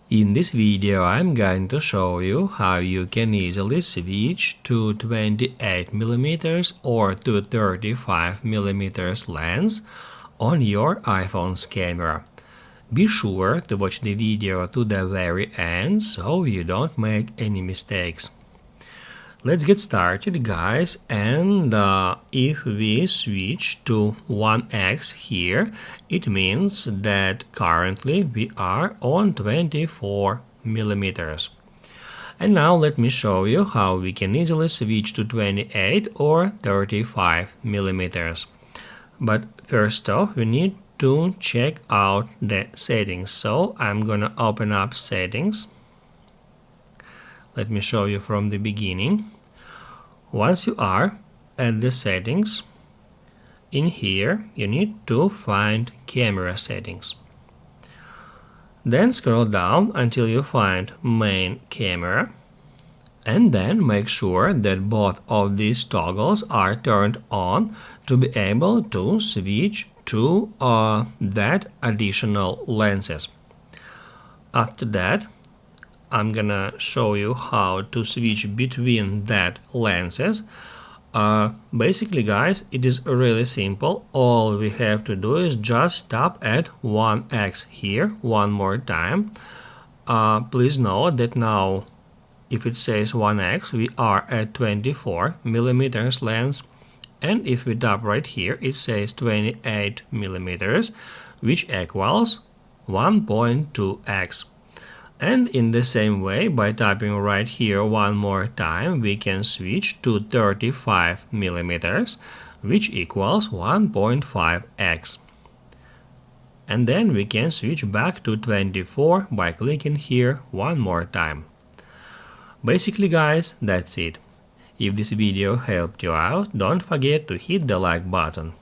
In this video I'm going to show you how you can easily switch to 28mm or to 35mm lens on your iPhone's camera. Be sure to watch the video to the very end so you don't make any mistakes. Let's get started, guys, and if we switch to 1x here, it means that currently we are on 24mm. And now let me show you how we can easily switch to 28 or 35mm. But first off, we need to check out the settings. So I'm gonna open up settings. Let me show you from the beginning. Once you are at the settings, in here you need to find camera settings. Then scroll down until you find main camera, and then make sure that both of these toggles are turned on to be able to switch to that additional lenses. After that, I'm gonna show you how to switch between that lenses. Basically, guys, it is really simple. All we have to do is just stop at 1x here one more time. Please note that now if it says 1x, we are at 24mm lens, and if we tap right here it says 28mm, which equals 1.2x. And in the same way, by tapping right here one more time, we can switch to 35mm, which equals 1.5x. And then we can switch back to 24 by clicking here one more time. Basically, guys, that's it. If this video helped you out, don't forget to hit the like button.